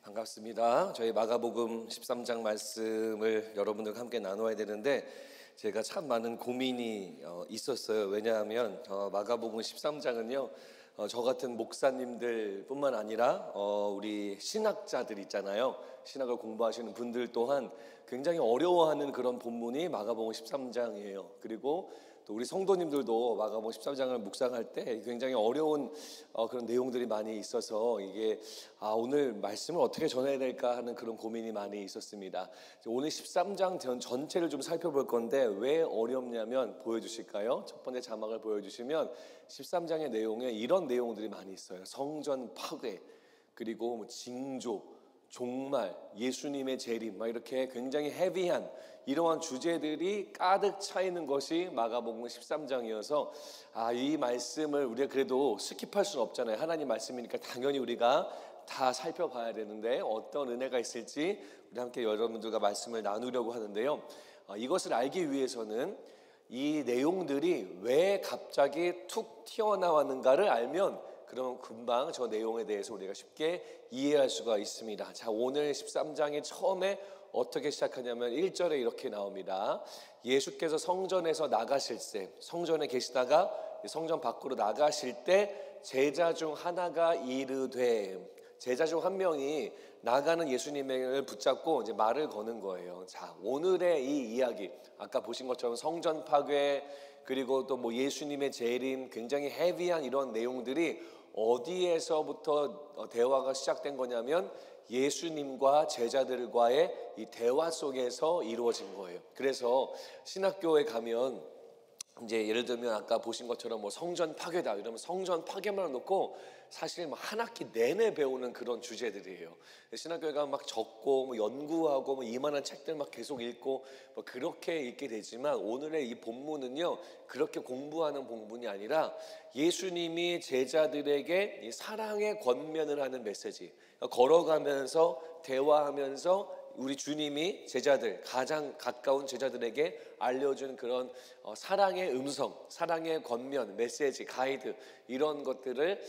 반갑습니다. 저희 마가복음 13장 말씀을 여러분들과 함께 나눠야 되는데 제가 참 많은 고민이 있었어요. 왜냐하면 마가복음 13장은요 저 같은 목사님들 뿐만 아니라 우리 신학자들 있잖아요. 신학을 공부하시는 분들 또한 굉장히 어려워하는 그런 본문이 마가복음 13장이에요. 그리고 또 우리 성도님들도 마가복음 13장을 묵상할 때 굉장히 어려운 그런 내용들이 많이 있어서 이게 오늘 말씀을 어떻게 전해야 될까 하는 그런 고민이 많이 있었습니다. 오늘 13장 전체를 좀 살펴볼 건데 왜 어렵냐면 보여주실까요? 첫 번째 자막을 보여주시면 13장의 내용에 이런 내용들이 많이 있어요. 성전 파괴, 그리고 징조, 종말, 예수님의 재림, 이렇게 굉장히 헤비한 이러한 주제들이 가득 차 있는 것이 마가복음 13장이어서 이 말씀을 우리가 그래도 스킵할 수는 없잖아요. 하나님 말씀이니까 당연히 우리가 다 살펴봐야 되는데 어떤 은혜가 있을지 우리 함께 여러분들과 말씀을 나누려고 하는데요. 이것을 알기 위해서는 이 내용들이 왜 갑자기 툭 튀어나왔는가를 알면 그럼 금방 저 내용에 대해서 우리가 쉽게 이해할 수가 있습니다. 자, 오늘 13장이 처음에 어떻게 시작하냐면 1절에 이렇게 나옵니다. 예수께서 성전에서 나가실 때, 성전에 계시다가 성전 밖으로 나가실 때 제자 중 하나가 이르되, 제자 중 한 명이 나가는 예수님을 붙잡고 이제 말을 거는 거예요. 자, 오늘의 이 이야기, 아까 보신 것처럼 성전 파괴, 그리고 또 예수님의 재림, 굉장히 헤비한 이런 내용들이 어디에서부터 대화가 시작된 거냐면 예수님과 제자들과의 이 대화 속에서 이루어진 거예요. 그래서 신학교에 가면 이제 예를 들면 아까 보신 것처럼 성전 파괴다 이러면 성전 파괴만 놓고 사실 한 학기 내내 배우는 그런 주제들이에요. 신학교에 가면 막 적고 연구하고 이만한 책들 막 계속 읽고 그렇게 읽게 되지만 오늘의 이 본문은요 그렇게 공부하는 본문이 아니라 예수님이 제자들에게 이 사랑의 권면을 하는 메시지, 걸어가면서 대화하면서 우리 주님이 제자들, 가장 가까운 제자들에게 알려준 그런 사랑의 음성, 사랑의 권면, 메시지, 가이드 이런 것들을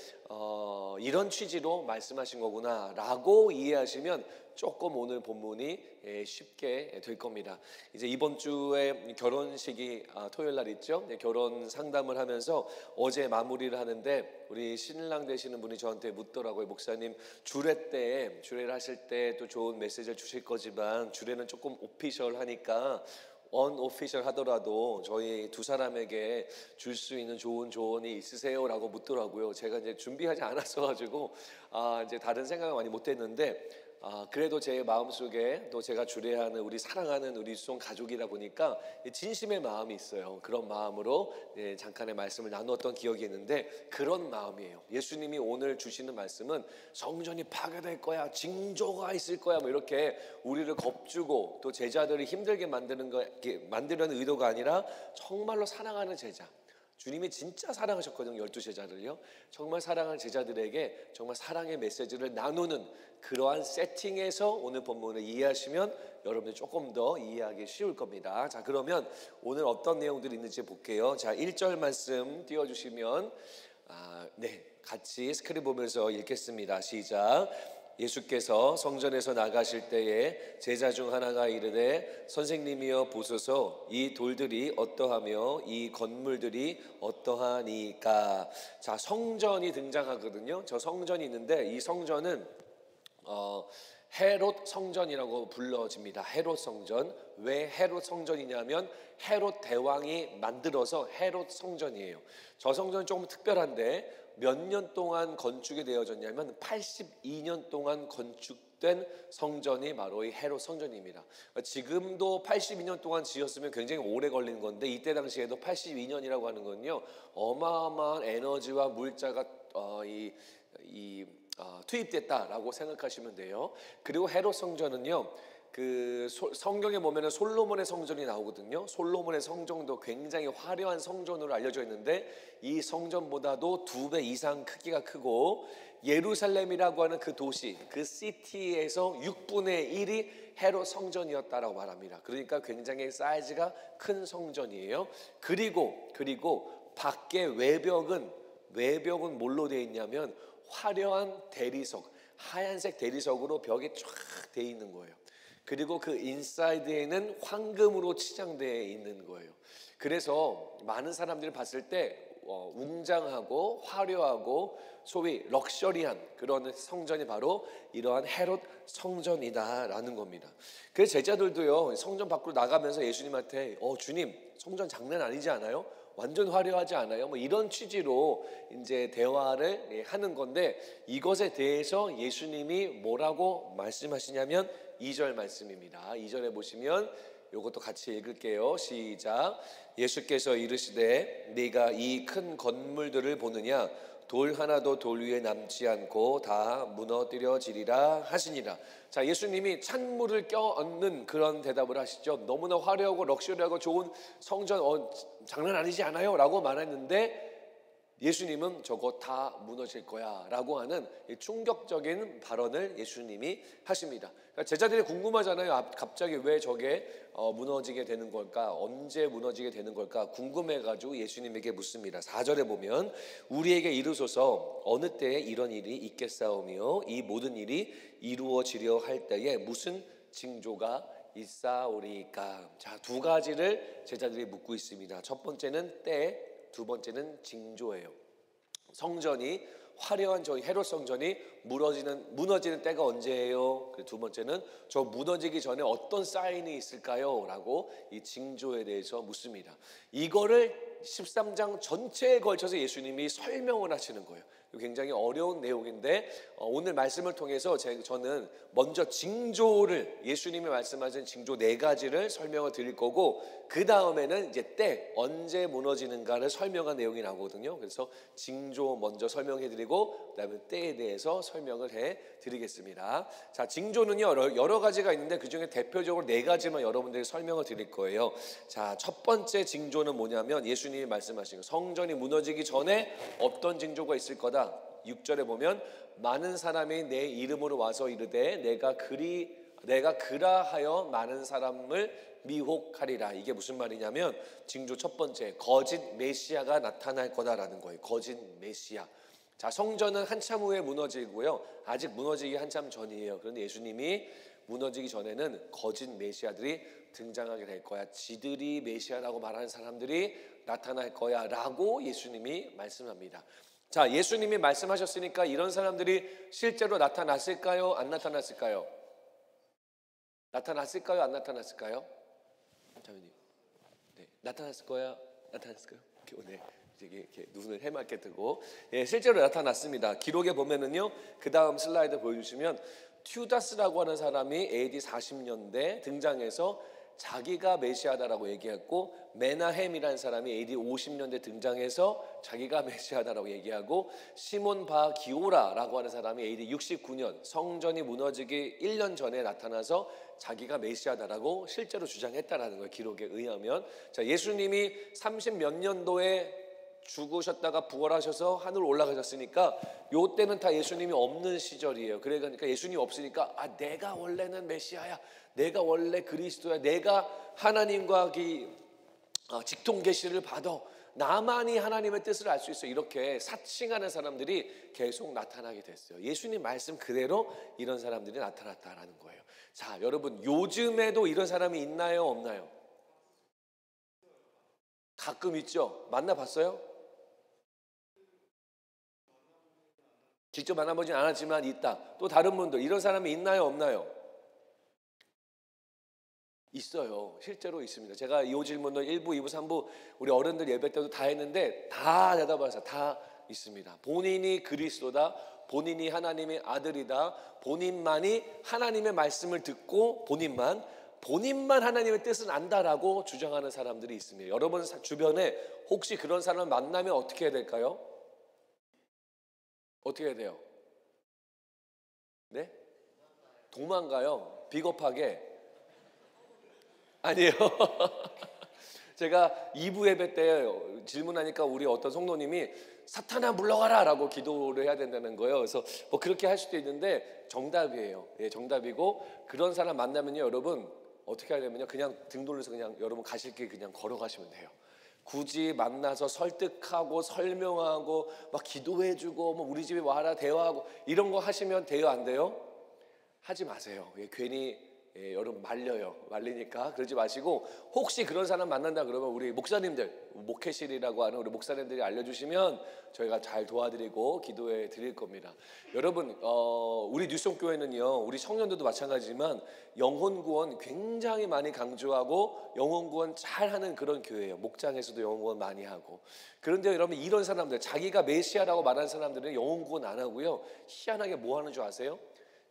이런 취지로 말씀하신 거구나 라고 이해하시면 조금 오늘 본문이 쉽게 될 겁니다. 이제 이번 주에 결혼식이 토요일 날 있죠. 결혼 상담을 하면서 어제 마무리를 하는데 우리 신랑 되시는 분이 저한테 묻더라고요. 목사님, 주례를 하실 때 또 좋은 메시지를 주실 거지만 주례는 조금 오피셜하니까 언오피셜 하더라도 저희 두 사람에게 줄 수 있는 좋은 조언이 있으세요? 라고 묻더라고요. 제가 이제 준비하지 않았어 가지고 이제 다른 생각을 많이 못 했는데 그래도 제 마음속에 또 제가 주례하는 우리 사랑하는 우리 수송 가족이다 보니까 진심의 마음이 있어요. 그런 마음으로 잠깐의 말씀을 나누었던 기억이 있는데 그런 마음이에요. 예수님이 오늘 주시는 말씀은 성전이 파괴될 거야, 징조가 있을 거야 이렇게 우리를 겁주고 또 제자들을 힘들게 만드는 의도가 아니라 정말로 사랑하는 제자, 주님이 진짜 사랑하셨거든요. 12제자를요. 정말 사랑하는 제자들에게 정말 사랑의 메시지를 나누는 그러한 세팅에서 오늘 본문을 이해하시면 여러분들 조금 더 이해하기 쉬울 겁니다. 자, 그러면 오늘 어떤 내용들이 있는지 볼게요. 자, 1절 말씀 띄워주시면 같이 스크린 보면서 읽겠습니다. 시작. 예수께서 성전에서 나가실 때에 제자 중 하나가 이르되 선생님이여 보소서 이 돌들이 어떠하며 이 건물들이 어떠하니까. 자, 성전이 등장하거든요. 저 성전이 있는데 이 성전은 헤롯 성전이라고 불러집니다. 헤롯 성전. 왜 헤롯 성전이냐면 헤롯 대왕이 만들어서 헤롯 성전이에요. 저 성전은 조금 특별한데 몇 년 동안 건축이 되어졌냐면 82년 동안 건축된 성전이 바로 이 헤롯 성전입니다. 지금도 82년 동안 지었으면 굉장히 오래 걸리는 건데 이때 당시에도 82년이라고 하는 건요 어마어마한 에너지와 물자가 투입됐다라고 생각하시면 돼요. 그리고 헤롯 성전은요 성경에 보면은 솔로몬의 성전이 나오거든요. 솔로몬의 성전도 굉장히 화려한 성전으로 알려져 있는데 이 성전보다도 2배 이상 크기가 크고 예루살렘이라고 하는 그 도시, 그 시티에서 6분의 1이 헤롯 성전이었다라고 말합니다. 그러니까 굉장히 사이즈가 큰 성전이에요. 그리고 밖에 외벽은 뭘로 되어 있냐면 화려한 대리석, 하얀색 대리석으로 벽에 쫙 돼 있는 거예요. 그리고 그 인사이드에는 황금으로 치장되어 있는 거예요. 그래서 많은 사람들이 봤을 때 웅장하고 화려하고 소위 럭셔리한 그런 성전이 바로 이러한 헤롯 성전이다라는 겁니다. 그래서 제자들도요, 성전 밖으로 나가면서 예수님한테 주님, 성전 장난 아니지 않아요? 완전 화려하지 않아요? 뭐 이런 취지로 이제 대화를 하는 건데, 이것에 대해서 예수님이 뭐라고 말씀하시냐면 2절 말씀입니다. 2절에 보시면 이것도 같이 읽을게요. 시작. 예수께서 이르시되 네가 이 큰 건물들을 보느냐? 돌 하나도 돌 위에 남지 않고 다 무너뜨려지리라 하시니라. 자, 예수님이 찬물을 껴얹는 그런 대답을 하시죠. 너무나 화려하고 럭셔리하고 좋은 성전 장난 아니지 않아요? 라고 말했는데 예수님은 저거 다 무너질 거야 라고 하는 충격적인 발언을 예수님이 하십니다. 그러니까 제자들이 궁금하잖아요. 갑자기 왜 저게 무너지게 되는 걸까? 언제 무너지게 되는 걸까? 궁금해가지고 예수님에게 묻습니다. 4절에 보면 우리에게 이르소서 어느 때에 이런 일이 있겠사오며 이 모든 일이 이루어지려 할 때에 무슨 징조가 있사오리까? 자, 두 가지를 제자들이 묻고 있습니다. 첫 번째는 때, 두 번째는 징조예요. 성전이 화려한 저 헤롯 성전이 무너지는 때가 언제예요? 두 번째는 저 무너지기 전에 어떤 사인이 있을까요? 라고 이 징조에 대해서 묻습니다. 이거를 13장 전체에 걸쳐서 예수님이 설명을 하시는 거예요. 굉장히 어려운 내용인데 오늘 말씀을 통해서 저는 먼저 징조를, 예수님이 말씀하신 징조 4가지를 설명을 드릴 거고, 그 다음에는 이제 때, 언제 무너지는가를 설명한 내용이 나오거든요. 그래서 징조 먼저 설명해 드리고 그다음에 때에 대해서 설명을 해 드리겠습니다. 자, 징조는요 여러 가지가 있는데 그중에 대표적으로 4가지만 여러분들이 설명을 드릴 거예요. 자, 첫 번째 징조는 뭐냐면 예수님이 말씀하신 거, 성전이 무너지기 전에 어떤 징조가 있을 거다. 6절에 보면 많은 사람이 내 이름으로 와서 이르되 내가 그라하여 많은 사람을 미혹하리라. 이게 무슨 말이냐면 징조 첫 번째, 거짓 메시아가 나타날 거다라는 거예요. 거짓 메시아. 자, 성전은 한참 후에 무너지고요, 아직 무너지기 한참 전이에요. 그런데 예수님이 무너지기 전에는 거짓 메시아들이 등장하게 될 거야. 지들이 메시아라고 말하는 사람들이 나타날 거야 라고 예수님이 말씀합니다. 자, 예수님이 말씀하셨으니까 이런 사람들이 실제로 나타났을까요? 안 나타났을까요? 나타났을까요? 안 나타났을까요? 자매님, 네, 나타났을 거야? 나타났을까요? 네, 이렇게 눈을 해맑게 뜨고, 실제로 나타났습니다. 기록에 보면은요, 그 다음 슬라이드 보여주시면 튜다스라고 하는 사람이 AD 40년대 등장해서 자기가 메시아다라고 얘기했고, 메나헴이라는 사람이 AD 50년대 등장해서 자기가 메시아다라고 얘기하고, 시몬 바 기오라라고 하는 사람이 AD 69년 성전이 무너지기 1년 전에 나타나서 자기가 메시아다라고 실제로 주장했다라는 거예요. 기록에 의하면. 자, 예수님이 30몇 년도에 죽으셨다가 부활하셔서 하늘로 올라가셨으니까 요때는 다 예수님이 없는 시절이에요. 그러니까 예수님이 없으니까 내가 원래는 메시아야, 내가 원래 그리스도야, 내가 하나님과 직통 계시를 받아, 나만이 하나님의 뜻을 알 수 있어, 이렇게 사칭하는 사람들이 계속 나타나게 됐어요. 예수님 말씀 그대로 이런 사람들이 나타났다라는 거예요. 자, 여러분, 요즘에도 이런 사람이 있나요, 없나요? 가끔 있죠. 만나봤어요? 직접 만나보진 않았지만 있다. 또 다른 분들 이런 사람이 있나요, 없나요? 있어요. 실제로 있습니다. 제가 이 질문을 1부, 2부, 3부 우리 어른들 예배 때도 다 했는데 다 대답하세요. 다 있습니다. 본인이 그리스도다, 본인이 하나님의 아들이다, 본인만이 하나님의 말씀을 듣고 본인만 하나님의 뜻을 안다라고 주장하는 사람들이 있습니다. 여러분 주변에 혹시 그런 사람을 만나면 어떻게 해야 될까요? 어떻게 해야 돼요? 네? 도망가요. 비겁하게. 아니에요. 제가 2부 예배 때 질문하니까 우리 어떤 성도님이 사탄아 물러가라 라고 기도를 해야 된다는 거예요. 그래서 뭐 그렇게 할 수도 있는데 정답이에요. 정답이고, 그런 사람 만나면요, 여러분 어떻게 하냐면요, 그냥 등 돌려서 그냥 여러분 가실 길 그냥 걸어가시면 돼요. 굳이 만나서 설득하고 설명하고 막 기도해주고 뭐 우리 집에 와라 대화하고 이런 거 하시면 돼요, 안 돼요? 하지 마세요. 괜히 여러분 말리니까 그러지 마시고, 혹시 그런 사람 만난다 그러면 우리 목사님들, 목회실이라고 하는 우리 목사님들이 알려주시면 저희가 잘 도와드리고 기도해 드릴 겁니다. 여러분 우리 뉴스홈교회는요, 우리 청년들도 마찬가지지만 영혼 구원 굉장히 많이 강조하고 영혼 구원 잘하는 그런 교회예요. 목장에서도 영혼 구원 많이 하고. 그런데 여러분, 이런 사람들, 자기가 메시아라고 말하는 사람들은 영혼 구원 안 하고요, 희한하게 뭐 하는 줄 아세요?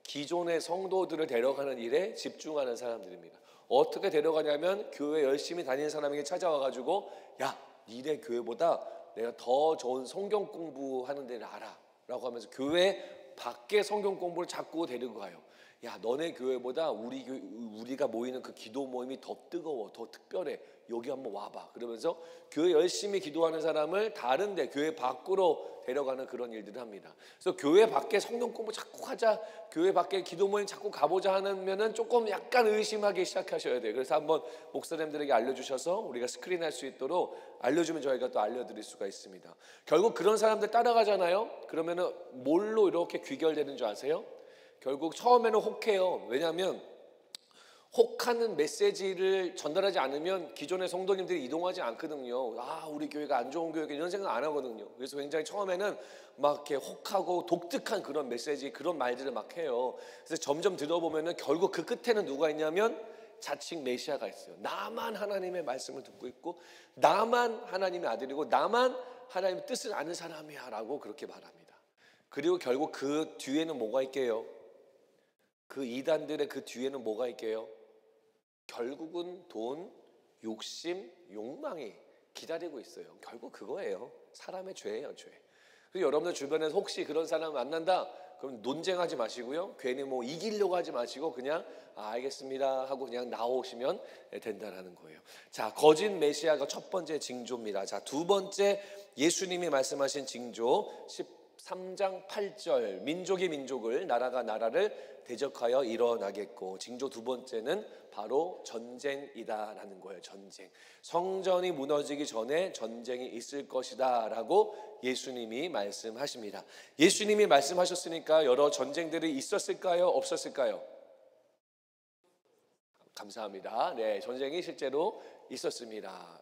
기존의 성도들을 데려가는 일에 집중하는 사람들입니다. 어떻게 데려가냐면 교회 열심히 다니는 사람에게 찾아와가지고, 야, 니네 교회보다 내가 더 좋은 성경 공부하는 데를 알아 라고 하면서 교회 밖에 성경 공부를 자꾸 데리고 가요. 야, 너네 교회보다 우리가 모이는 그 기도 모임이 더 뜨거워, 더 특별해, 여기 한번 와봐. 그러면서 교회 열심히 기도하는 사람을 다른데 교회 밖으로 데려가는 그런 일들을 합니다. 그래서 교회 밖에 성경 공부 자꾸 하자, 교회 밖에 기도 모임 자꾸 가보자 하면은 조금 약간 의심하기 시작하셔야 돼요. 그래서 한번 목사님들에게 알려주셔서 우리가 스크린할 수 있도록 알려주면 저희가 또 알려드릴 수가 있습니다. 결국 그런 사람들 따라가잖아요. 그러면은 뭘로 이렇게 귀결되는 줄 아세요? 결국 처음에는 혹해요. 왜냐하면 혹하는 메시지를 전달하지 않으면 기존의 성도님들이 이동하지 않거든요. 아, 우리 교회가 안 좋은 교회가 이런 생각 안 하거든요. 그래서 굉장히 처음에는 막 이렇게 혹하고 독특한 그런 메시지, 그런 말들을 막 해요. 그래서 점점 들어보면은 결국 그 끝에는 누가 있냐면 자칭 메시아가 있어요. 나만 하나님의 말씀을 듣고 있고, 나만 하나님의 아들이고, 나만 하나님의 뜻을 아는 사람이야 라고 그렇게 말합니다. 그리고 결국 그 뒤에는 뭐가 있게요? 그 이단들의 그 뒤에는 뭐가 있게요? 결국은 돈, 욕심, 욕망이 기다리고 있어요. 결국 그거예요. 사람의 죄예요, 죄. 그래서 여러분들 주변에서 혹시 그런 사람 만난다, 그럼 논쟁하지 마시고요, 괜히 뭐 이기려고 하지 마시고 그냥 알겠습니다 하고 그냥 나오시면 된다라는 거예요. 자, 거짓 메시아가 첫 번째 징조입니다. 자, 두 번째 예수님이 말씀하신 징조 13장 8절, 민족이 민족을, 나라가 나라를 대적하여 일어나겠고, 징조 두 번째는 바로 전쟁이다라는 거예요. 전쟁. 성전이 무너지기 전에 전쟁이 있을 것이다 라고 예수님이 말씀하십니다. 예수님이 말씀하셨으니까 여러 전쟁들이 있었을까요? 없었을까요? 감사합니다. 네, 전쟁이 실제로 있었습니다.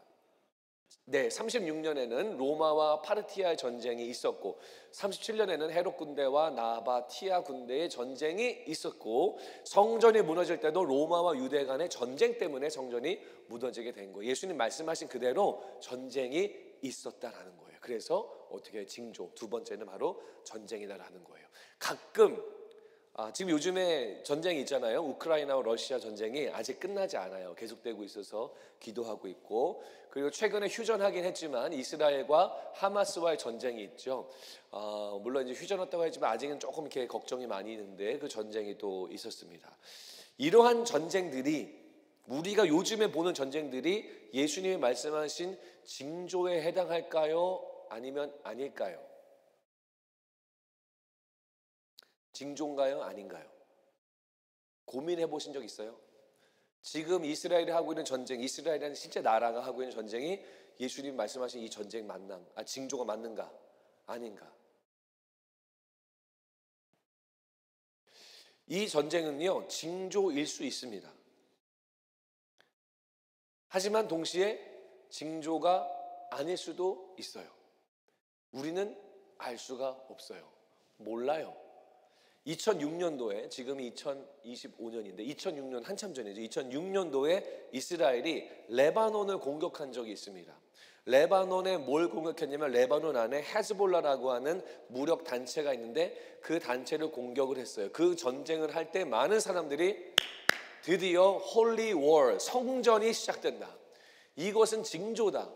네, 36년에는 로마와 파르티아의 전쟁이 있었고, 37년에는 헤롯 군대와 나바티아 군대의 전쟁이 있었고, 성전이 무너질 때도 로마와 유대 간의 전쟁 때문에 성전이 무너지게 된 거예요. 예수님 말씀하신 그대로 전쟁이 있었다라는 거예요. 그래서 어떻게 징조 두 번째는 바로 전쟁이다라는 거예요. 가끔 지금 요즘에 전쟁이 있잖아요. 우크라이나와 러시아 전쟁이 아직 끝나지 않아요. 계속되고 있어서 기도하고 있고, 그리고 최근에 휴전하긴 했지만 이스라엘과 하마스와의 전쟁이 있죠. 물론 이제 휴전했다고 했지만 아직은 조금 이렇게 걱정이 많이 있는데 그 전쟁이 또 있었습니다. 이러한 전쟁들이, 우리가 요즘에 보는 전쟁들이 예수님이 말씀하신 징조에 해당할까요? 아니면 아닐까요? 징조인가요? 아닌가요? 고민해 보신 적 있어요? 지금 이스라엘이 하고 있는 전쟁, 이스라엘이라는 실제 나라가 하고 있는 전쟁이 예수님 말씀하신 이 전쟁 징조가 맞는가? 아닌가? 이 전쟁은요, 징조일 수 있습니다. 하지만 동시에 징조가 아닐 수도 있어요. 우리는 알 수가 없어요. 몰라요. 2006년도에, 지금이 2025년인데 2006년 한참 전이죠. 2006년도에 이스라엘이 레바논을 공격한 적이 있습니다. 레바논에 뭘 공격했냐면, 레바논 안에 헤즈볼라라고 하는 무력 단체가 있는데 그 단체를 공격을 했어요. 그 전쟁을 할 때 많은 사람들이 드디어 홀리 워, 성전이 시작된다, 이것은 징조다,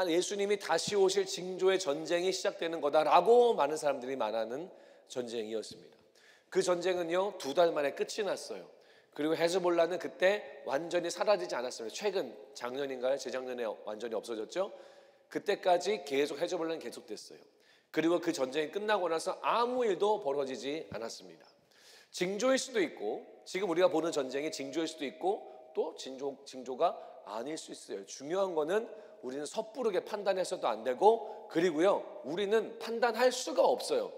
예수님이 다시 오실 징조의 전쟁이 시작되는 거다라고 많은 사람들이 말하는 전쟁이었습니다. 그 전쟁은요, 2달 만에 끝이 났어요. 그리고 헤즈볼라는 그때 완전히 사라지지 않았습니다. 작년인가요? 재작년에 완전히 없어졌죠. 그때까지 계속 헤즈볼라는 계속됐어요. 그리고 그 전쟁이 끝나고 나서 아무 일도 벌어지지 않았습니다. 징조일 수도 있고, 지금 우리가 보는 전쟁이 징조일 수도 있고, 또 징조가 아닐 수 있어요. 중요한 거는 우리는 섣부르게 판단해서도 안 되고, 그리고요 우리는 판단할 수가 없어요.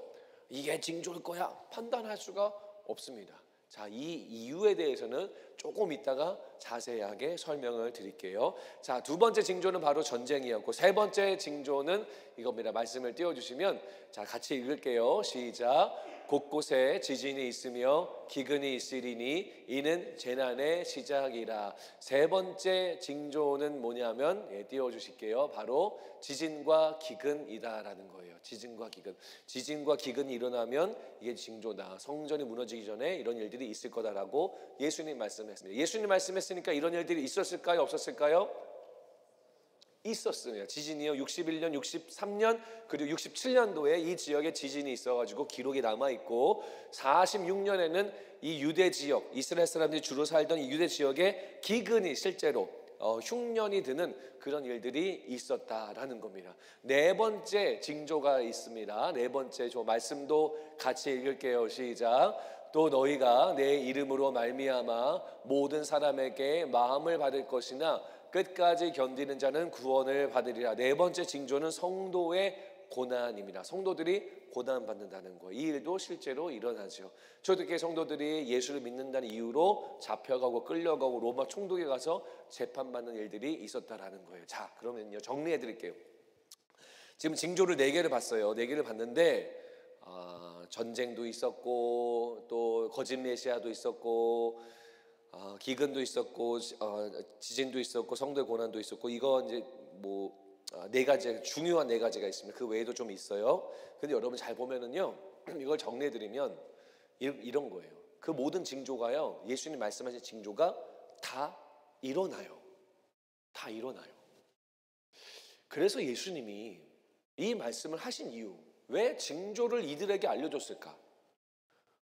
이게 징조일 거야 판단할 수가 없습니다. 자, 이 이유에 대해서는 조금 이따가 자세하게 설명을 드릴게요. 자, 두 번째 징조는 바로 전쟁이었고, 세 번째 징조는 이겁니다. 말씀을 띄워주시면, 자, 같이 읽을게요. 시작. 곳곳에 지진이 있으며 기근이 있으리니 이는 재난의 시작이라. 세 번째 징조는 뭐냐면, 띄워주실게요. 바로 지진과 기근이다라는 거예요. 지진과 기근. 지진과 기근이 일어나면 이게 징조다. 성전이 무너지기 전에 이런 일들이 있을 거다라고 예수님 말씀했습니다. 예수님 말씀했으니까 이런 일들이 있었을까요? 없었을까요? 있었습니다. 지진이요. 61년, 63년 그리고 67년도에 이 지역에 지진이 있어가지고 기록이 남아있고, 46년에는 이 유대 지역, 이스라엘 사람들이 주로 살던 이 유대 지역에 기근이 실제로 흉년이 드는 그런 일들이 있었다라는 겁니다. 네 번째 징조가 있습니다. 네 번째 저 말씀도 같이 읽을게요. 시작. 또 너희가 내 이름으로 말미암아 모든 사람에게 마음을 받을 것이나 끝까지 견디는 자는 구원을 받으리라. 네 번째 징조는 성도의 고난입니다. 성도들이 고난받는다는 거. 이 일도 실제로 일어나죠. 초대교회 성도들이 예수를 믿는다는 이유로 잡혀가고 끌려가고 로마 총독에 가서 재판받는 일들이 있었다라는 거예요. 자, 그러면요 정리해 드릴게요. 지금 징조를 4개를 봤어요. 4개를 봤는데 전쟁도 있었고, 또 거짓 메시아도 있었고, 기근도 있었고, 지진도 있었고, 성도의 고난도 있었고, 이거 이제 뭐 4가지 중요한 4가지가 있습니다. 그 외에도 좀 있어요. 근데 여러분 잘 보면은요, 이걸 정리해드리면 이런 거예요. 그 모든 징조가요, 예수님 말씀하신 징조가 다 일어나요. 다 일어나요. 그래서 예수님이 이 말씀을 하신 이유, 왜 징조를 이들에게 알려줬을까?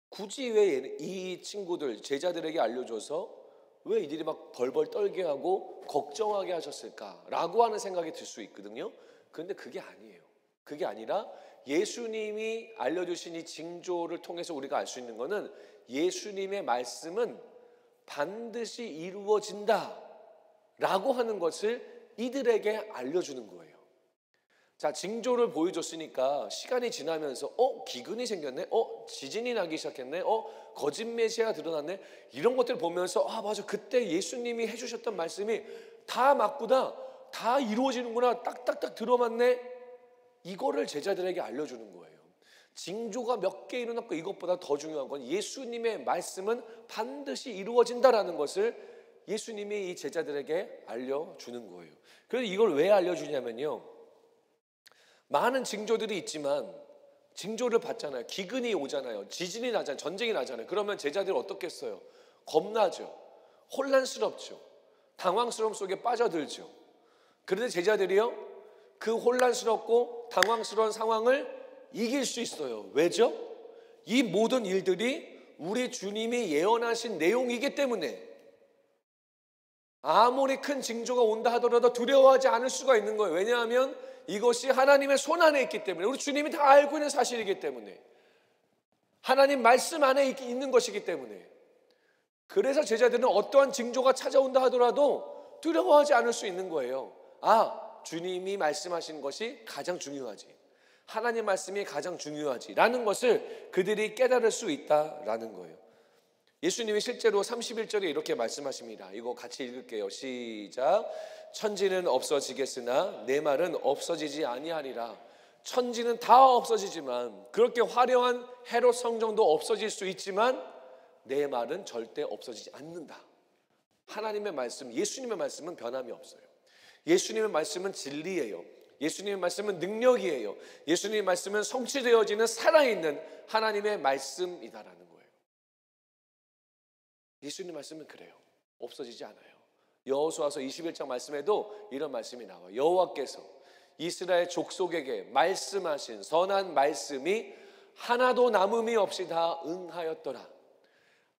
굳이 왜 이 친구들, 제자들에게 알려줘서 왜 이들이 막 벌벌 떨게 하고 걱정하게 하셨을까라고 하는 생각이 들 수 있거든요. 그런데 그게 아니에요. 그게 아니라 예수님이 알려주신 이 징조를 통해서 우리가 알 수 있는 것은 예수님의 말씀은 반드시 이루어진다라고 하는 것을 이들에게 알려주는 거예요. 자, 징조를 보여줬으니까 시간이 지나면서 기근이 생겼네, 지진이 나기 시작했네, 거짓 메시아가 드러났네, 이런 것들을 보면서 맞아, 그때 예수님이 해주셨던 말씀이 다 맞구나, 다 이루어지는구나, 딱딱딱 들어맞네. 이거를 제자들에게 알려주는 거예요. 징조가 몇 개 일어났고, 이것보다 더 중요한 건 예수님의 말씀은 반드시 이루어진다라는 것을 예수님이 이 제자들에게 알려주는 거예요. 그래서 이걸 왜 알려주냐면요, 많은 징조들이 있지만 징조를 봤잖아요. 기근이 오잖아요. 지진이 나잖아요. 전쟁이 나잖아요. 그러면 제자들이 어떻겠어요? 겁나죠. 혼란스럽죠. 당황스러움 속에 빠져들죠. 그런데 제자들이요, 그 혼란스럽고 당황스러운 상황을 이길 수 있어요. 왜죠? 이 모든 일들이 우리 주님이 예언하신 내용이기 때문에 아무리 큰 징조가 온다 하더라도 두려워하지 않을 수가 있는 거예요. 왜냐하면 이것이 하나님의 손 안에 있기 때문에, 우리 주님이 다 알고 있는 사실이기 때문에, 하나님 말씀 안에 있는 것이기 때문에. 그래서 제자들은 어떠한 징조가 찾아온다 하더라도 두려워하지 않을 수 있는 거예요. 주님이 말씀하신 것이 가장 중요하지, 하나님 말씀이 가장 중요하지 라는 것을 그들이 깨달을 수 있다라는 거예요. 예수님이 실제로 31절에 이렇게 말씀하십니다. 이거 같이 읽을게요. 시작. 천지는 없어지겠으나 내 말은 없어지지 아니하리라. 천지는 다 없어지지만, 그렇게 화려한 헤롯 성전도 없어질 수 있지만 내 말은 절대 없어지지 않는다. 하나님의 말씀, 예수님의 말씀은 변함이 없어요. 예수님의 말씀은 진리예요. 예수님의 말씀은 능력이에요. 예수님의 말씀은 성취되어지는 살아있는 하나님의 말씀이다라는 거예요. 예수님 말씀은 그래요. 없어지지 않아요. 여호수아서 21장 말씀에도 이런 말씀이 나와요. 여호와께서 이스라엘 족속에게 말씀하신 선한 말씀이 하나도 남음이 없이 다 응하였더라.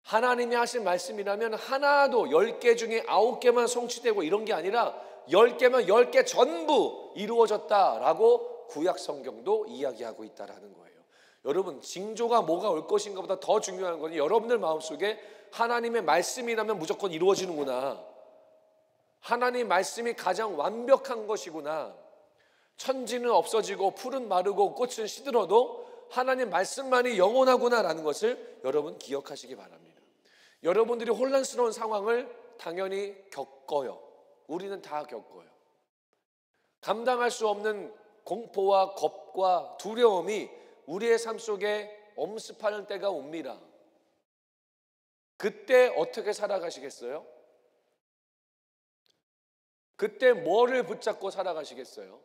하나님이 하신 말씀이라면 하나도 10개 중에 9개만 성취되고 이런 게 아니라 10개만 10개 전부 이루어졌다라고 구약 성경도 이야기하고 있다라는 거예요. 여러분, 징조가 뭐가 올 것인가 보다 더 중요한 건 여러분들 마음속에 하나님의 말씀이라면 무조건 이루어지는구나, 하나님 말씀이 가장 완벽한 것이구나. 천지는 없어지고 풀은 마르고 꽃은 시들어도 하나님 말씀만이 영원하구나라는 것을 여러분 기억하시기 바랍니다. 여러분들이 혼란스러운 상황을 당연히 겪어요. 우리는 다 겪어요. 감당할 수 없는 공포와 겁과 두려움이 우리의 삶 속에 엄습하는 때가 옵니다. 그때 어떻게 살아가시겠어요? 그때 뭐를 붙잡고 살아가시겠어요?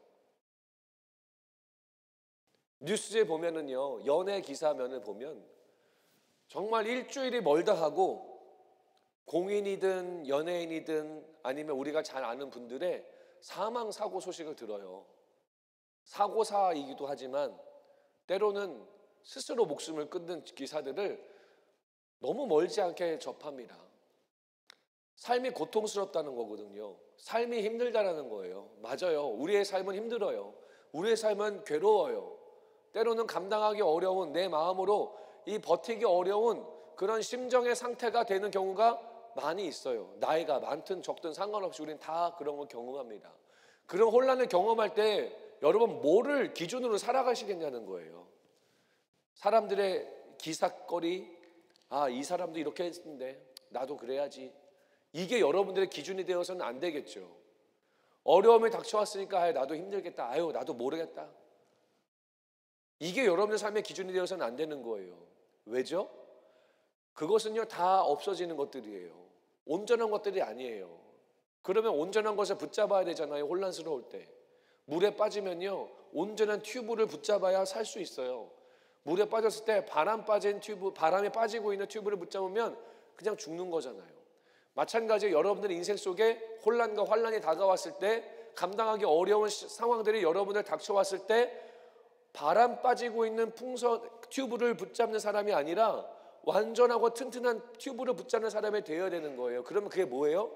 뉴스에 보면은요, 연예 기사면을 보면 정말 일주일이 멀다 하고 공인이든 연예인이든 아니면 우리가 잘 아는 분들의 사망 사고 소식을 들어요. 사고사이기도 하지만 때로는 스스로 목숨을 끊는 기사들을 너무 멀지 않게 접합니다. 삶이 고통스럽다는 거거든요. 삶이 힘들다라는 거예요. 맞아요. 우리의 삶은 힘들어요. 우리의 삶은 괴로워요. 때로는 감당하기 어려운 내 마음으로 이 버티기 어려운 그런 심정의 상태가 되는 경우가 많이 있어요. 나이가 많든 적든 상관없이 우리는 다 그런 걸 경험합니다. 그런 혼란을 경험할 때 여러분 뭐를 기준으로 살아가시겠냐는 거예요. 사람들의 기사거리, 이 사람도 이렇게 했는데 나도 그래야지. 이게 여러분들의 기준이 되어서는 안 되겠죠. 어려움이 닥쳐왔으니까 나도 힘들겠다. 나도 모르겠다. 이게 여러분의 삶의 기준이 되어서는 안 되는 거예요. 왜죠? 그것은요 다 없어지는 것들이에요. 온전한 것들이 아니에요. 그러면 온전한 것을 붙잡아야 되잖아요. 혼란스러울 때. 물에 빠지면요 온전한 튜브를 붙잡아야 살 수 있어요. 물에 빠졌을 때 바람에 빠지고 있는 튜브를 붙잡으면 그냥 죽는 거잖아요. 마찬가지로 여러분들의 인생 속에 혼란과 환란이 다가왔을 때 감당하기 어려운 상황들이 여러분들 닥쳐왔을 때 바람 빠지고 있는 튜브를 붙잡는 사람이 아니라 완전하고 튼튼한 튜브를 붙잡는 사람이 되어야 되는 거예요. 그러면 그게 뭐예요?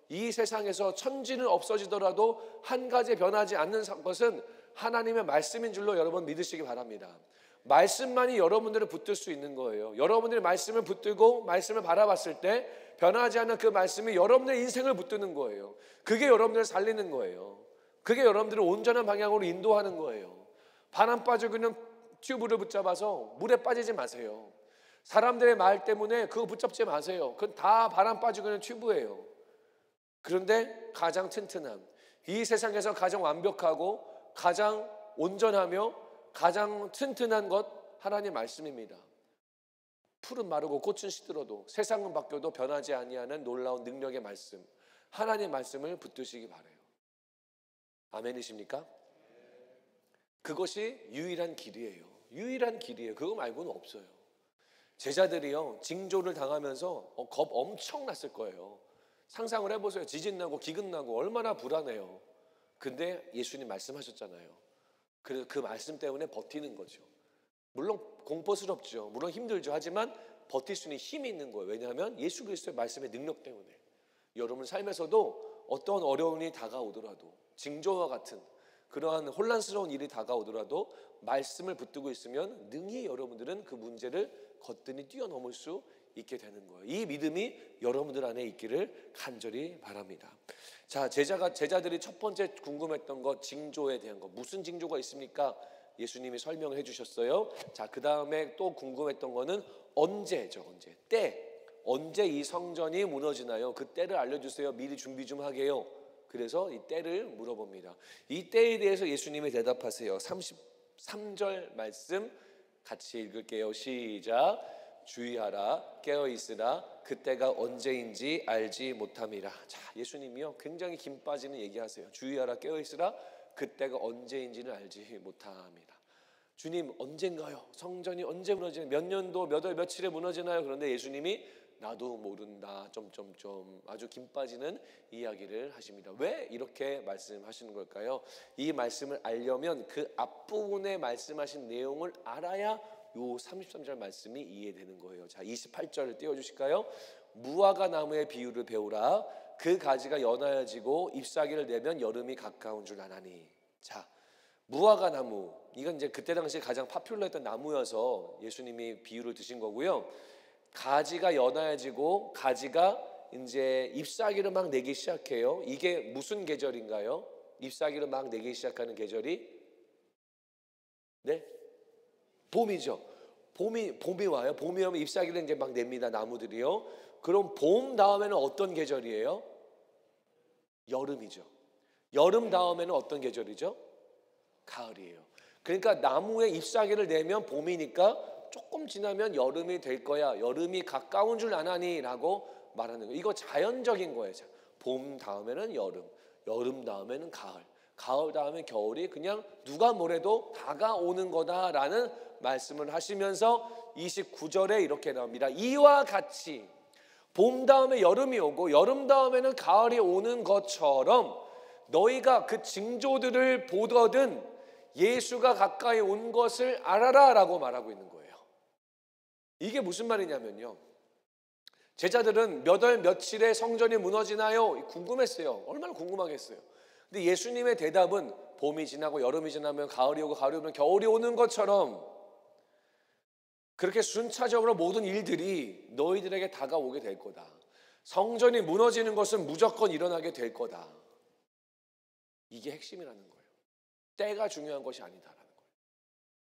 이 세상에서 천지는 없어지더라도 한 가지 변하지 않는 것은 하나님의 말씀인 줄로 여러분 믿으시기 바랍니다. 말씀만이 여러분들을 붙들 수 있는 거예요. 여러분들이 말씀을 붙들고 말씀을 바라봤을 때 변하지 않는 그 말씀이 여러분들의 인생을 붙드는 거예요. 그게 여러분들을 살리는 거예요. 그게 여러분들을 온전한 방향으로 인도하는 거예요. 바람 빠지고 있는 튜브를 붙잡아서 물에 빠지지 마세요. 사람들의 말 때문에 그거 붙잡지 마세요. 그건 다 바람 빠지고 있는 튜브예요. 그런데 가장 튼튼한, 이 세상에서 가장 완벽하고 가장 온전하며 가장 튼튼한 것 하나님 말씀입니다. 풀은 마르고 꽃은 시들어도 세상은 바뀌어도 변하지 아니하는 놀라운 능력의 말씀, 하나님 말씀을 붙드시기 바라요. 아멘이십니까? 그것이 유일한 길이에요. 유일한 길이에요. 그거 말고는 없어요. 제자들이요 징조를 당하면서 겁 엄청 났을 거예요. 상상을 해보세요. 지진 나고 기근 나고 얼마나 불안해요. 근데 예수님 말씀하셨잖아요. 그래서 그 말씀 때문에 버티는 거죠. 물론 공포스럽죠. 물론 힘들죠. 하지만 버틸 수 있는 힘이 있는 거예요. 왜냐하면 예수 그리스도의 말씀의 능력 때문에. 여러분 삶에서도 어떤 어려움이 다가오더라도 징조와 같은 그러한 혼란스러운 일이 다가오더라도 말씀을 붙들고 있으면 능히 여러분들은 그 문제를 거뜬히 뛰어넘을 수 있게 되는 거예요. 이 믿음이 여러분들 안에 있기를 간절히 바랍니다. 자, 제자들이 첫 번째 궁금했던 것, 징조에 대한 것. 무슨 징조가 있습니까? 예수님이 설명을 해주셨어요. 자, 그 다음에 또 궁금했던 거는 언제죠? 언제 이 성전이 무너지나요? 그 때를 알려주세요. 미리 준비 좀 하게요. 그래서 이 때를 물어봅니다. 이 때에 대해서 예수님이 대답하세요. 33절 말씀 같이 읽을게요. 시작. 주의하라, 깨어있으라, 그때가 언제인지 알지 못함이라. 자, 예수님이요 굉장히 김 빠지는 얘기하세요. 주의하라, 깨어있으라, 그때가 언제인지는 알지 못함이라. 주님 언젠가요? 성전이 언제 무너지나요? 몇 년도 몇 월 며칠에 무너지나요? 그런데 예수님이 나도 모른다 아주 김 빠지는 이야기를 하십니다. 왜 이렇게 말씀하시는 걸까요? 이 말씀을 알려면 그 앞부분에 말씀하신 내용을 알아야 요 33절 말씀이 이해되는 거예요. 자, 28절을 띄워주실까요? 무화과 나무의 비유를 배우라. 그 가지가 연하여지고 잎사귀를 내면 여름이 가까운 줄 아나니. 자, 무화과 나무, 이건 이제 그때 당시에 가장 파퓰러했던 나무여서 예수님이 비유를 드신 거고요. 가지가 연하여지고 가지가 이제 잎사귀를 막 내기 시작해요. 이게 무슨 계절인가요? 잎사귀를 막 내기 시작하는 계절이 네? 봄이죠. 봄이 와요. 봄이 오면 잎사귀를 이제 막 냅니다. 나무들이요. 그럼 봄 다음에는 어떤 계절이에요? 여름이죠. 여름 다음에는 어떤 계절이죠? 가을이에요. 그러니까 나무에 잎사귀를 내면 봄이니까 조금 지나면 여름이 될 거야. 여름이 가까운 줄 아나니? 라고 말하는 거예요. 이거 자연적인 거예요. 봄 다음에는 여름, 여름 다음에는 가을, 가을 다음에 겨울이 그냥 누가 뭐래도 다가오는 거다라는 말씀을 하시면서 29절에 이렇게 나옵니다. 이와 같이 봄 다음에 여름이 오고 여름 다음에는 가을이 오는 것처럼 너희가 그 징조들을 보거든 예수가 가까이 온 것을 알아라 라고 말하고 있는 거예요. 이게 무슨 말이냐면요, 제자들은 몇 월 며칠에 성전이 무너지나요? 궁금했어요. 얼마나 궁금하겠어요. 근데 예수님의 대답은 봄이 지나고 여름이 지나면 가을이 오고 가을이 오면 겨울이 오는 것처럼 그렇게 순차적으로 모든 일들이 너희들에게 다가오게 될 거다. 성전이 무너지는 것은 무조건 일어나게 될 거다. 이게 핵심이라는 거예요. 때가 중요한 것이 아니다라는 거예요.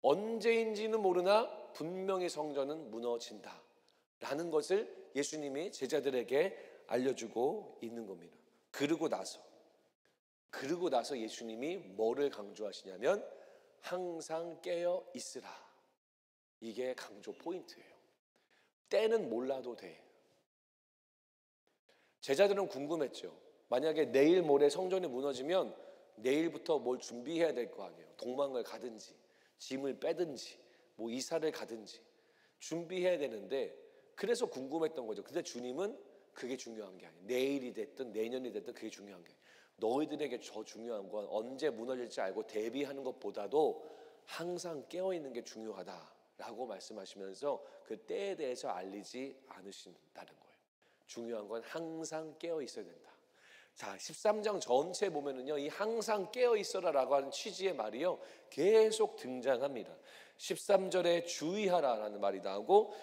언제인지는 모르나 분명히 성전은 무너진다라는 것을 예수님이 제자들에게 알려주고 있는 겁니다. 그러고 나서 예수님이 뭐를 강조하시냐면 항상 깨어 있으라. 이게 강조 포인트예요. 때는 몰라도 돼. 제자들은 궁금했죠. 만약에 내일 모레 성전이 무너지면 내일부터 뭘 준비해야 될 거 아니에요. 도망을 가든지 짐을 빼든지 뭐 이사를 가든지 준비해야 되는데, 그래서 궁금했던 거죠. 근데 주님은 그게 중요한 게 아니에요. 내일이 됐든 내년이 됐든 그게 중요한 게 아니에요. 너희들에게 더 중요한 건 언제 무너질지 알고 대비하는 것보다도 항상 깨어있는 게 중요하다라고 말씀하시면서 그 때에 대해서 알리지 않으신다는 거예요. 중요한 건 항상 깨어있어야 된다. 자, 13장 전체 보면은요, 이 항상 깨어있어라라고 하는 취지의 말이요 계속 등장합니다. 13절에 주의하라라는 말이 나오고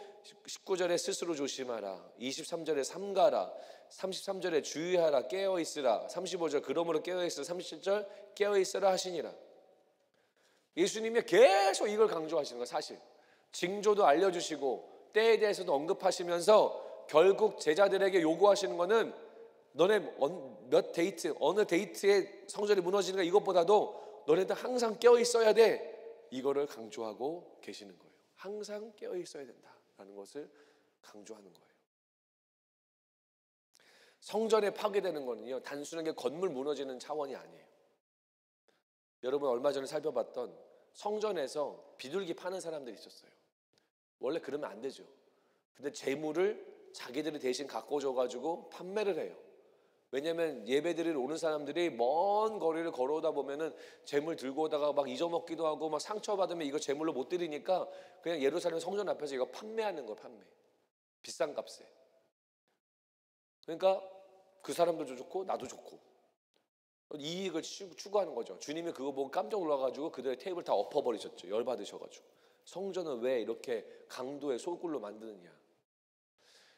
19절에 스스로 조심하라, 23절에 삼가라, 33절에 주의하라, 깨어있으라, 35절 그러므로 깨어있으라, 37절 깨어있으라 하시니라. 예수님이 계속 이걸 강조하시는 거예요. 사실 징조도 알려주시고 때에 대해서도 언급하시면서 결국 제자들에게 요구하시는 거는 너네 어느 데이트에 성전이 무너지는가 이것보다도 너네들 항상 깨어있어야 돼. 이거를 강조하고 계시는 거예요. 항상 깨어있어야 된다라는 것을 강조하는 거예요. 성전에 파괴되는 거는요 단순하게 건물 무너지는 차원이 아니에요. 여러분 얼마 전에 살펴봤던 성전에서 비둘기 파는 사람들이 있었어요. 원래 그러면 안 되죠. 근데 재물을 자기들이 대신 갖고 줘가지고 판매를 해요. 왜냐하면 예배드리러 오는 사람들이 먼 거리를 걸어오다 보면은 재물 들고 오다가 막 잊어먹기도 하고 막 상처받으면 이거 재물로 못 드리니까 그냥 예루살렘 성전 앞에서 이거 판매하는 거예요. 판매. 비싼 값에. 그러니까 그 사람들도 좋고 나도 좋고 이익을 추구하는 거죠. 주님이 그거 보고 깜짝 놀라가지고 그들의 테이블 다 엎어버리셨죠. 열받으셔가지고. 성전을 왜 이렇게 강도의 소굴로 만드느냐.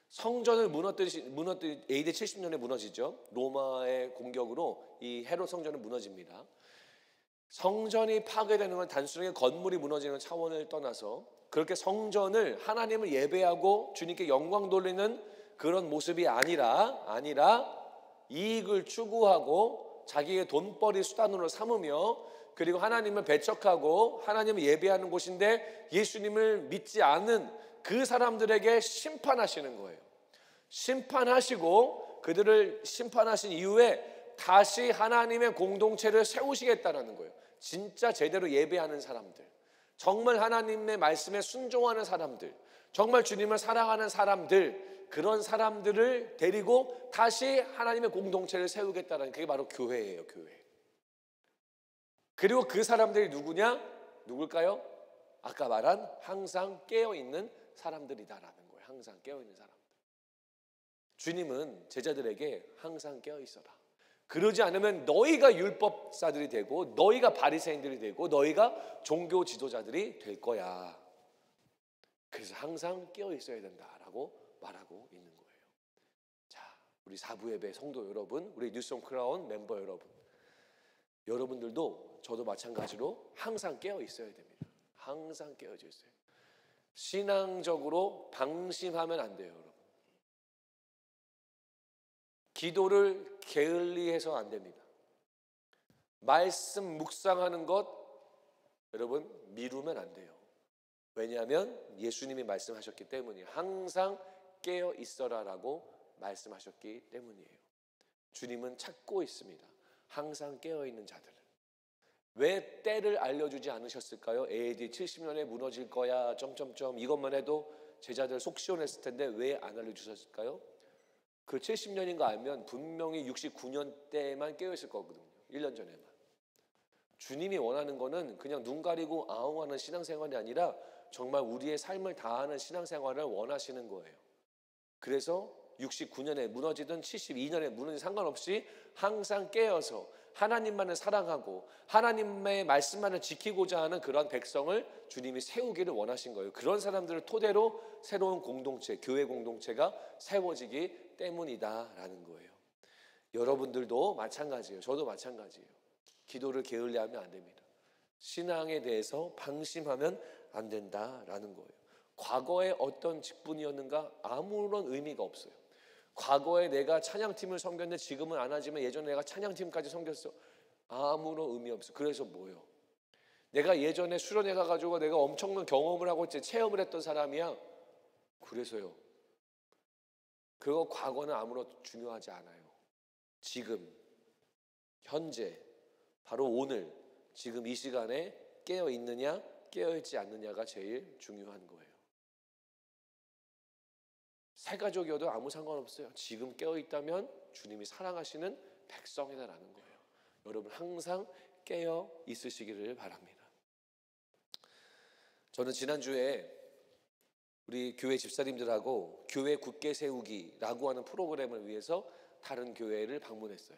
성전을 무너뜨리 AD 70년에 무너지죠. 로마의 공격으로 이 헤롯 성전은 무너집니다. 성전이 파괴되는 건 단순하게 건물이 무너지는 차원을 떠나서 그렇게 성전을 하나님을 예배하고 주님께 영광 돌리는 그런 모습이 아니라 이익을 추구하고 자기의 돈벌이 수단으로 삼으며 그리고 하나님을 배척하고 하나님을 예배하는 곳인데 예수님을 믿지 않는 그 사람들에게 심판하시는 거예요. 심판하시고 그들을 심판하신 이후에 다시 하나님의 공동체를 세우시겠다는 거예요. 진짜 제대로 예배하는 사람들, 정말 하나님의 말씀에 순종하는 사람들, 정말 주님을 사랑하는 사람들, 그런 사람들을 데리고 다시 하나님의 공동체를 세우겠다는 그게 바로 교회예요. 교회. 그리고 그 사람들이 누굴까요? 아까 말한 항상 깨어있는 사람들이다라는 거예요. 항상 깨어있는 사람들. 주님은 제자들에게 항상 깨어있어라. 그러지 않으면 너희가 율법사들이 되고 너희가 바리새인들이 되고 너희가 종교 지도자들이 될 거야. 그래서 항상 깨어있어야 된다라고 말하고 있는 거예요. 자, 우리 사부예배 성도 여러분, 우리 뉴송 크라운 멤버 여러분, 여러분들도 저도 마찬가지로 항상 깨어 있어야 됩니다. 항상 깨어져 있어요. 신앙적으로 방심하면 안 돼요, 여러분. 기도를 게을리해서 안 됩니다. 말씀 묵상하는 것 여러분 미루면 안 돼요. 왜냐하면 예수님이 말씀하셨기 때문이에요. 항상 깨어 있어라라고 말씀하셨기 때문이에요. 주님은 찾고 있습니다. 항상 깨어 있는 자들을. 왜 때를 알려주지 않으셨을까요? AD 70년에 무너질 거야 점점점 이것만 해도 제자들 속 시원했을 텐데 왜 안 알려주셨을까요? 그 70년인 거 알면 분명히 69년 때만 깨어있을 거거든요. 1년 전에만. 주님이 원하는 거는 그냥 눈 가리고 아웅하는 신앙생활이 아니라 정말 우리의 삶을 다하는 신앙생활을 원하시는 거예요. 그래서 69년에 무너지든 72년에 무너지든 상관없이 항상 깨어서 하나님만을 사랑하고 하나님의 말씀만을 지키고자 하는 그런 백성을 주님이 세우기를 원하신 거예요. 그런 사람들을 토대로 새로운 공동체, 교회 공동체가 세워지기 때문이다라는 거예요. 여러분들도 마찬가지예요. 저도 마찬가지예요. 기도를 게을리하면 안 됩니다. 신앙에 대해서 방심하면 안 된다라는 거예요. 과거에 어떤 직분이었는가 아무런 의미가 없어요. 과거에 내가 찬양팀을 섬겼는데 지금은 안 하지만 예전에 내가 찬양팀까지 섬겼어. 아무런 의미 없어. 그래서 뭐요? 내가 예전에 수련회 가가지고 내가 엄청난 경험을 하고 체험을 했던 사람이야. 그래서요. 그거 과거는 아무런 중요하지 않아요. 지금, 현재, 바로 오늘, 지금 이 시간에 깨어 있느냐, 깨어 있지 않느냐가 제일 중요한 거예요. 새 가족이어도 아무 상관없어요. 지금 깨어 있다면 주님이 사랑하시는 백성이다라는 거예요. 여러분 항상 깨어 있으시기를 바랍니다. 저는 지난주에 우리 교회 집사님들하고 교회 굳게 세우기라고 하는 프로그램을 위해서 다른 교회를 방문했어요.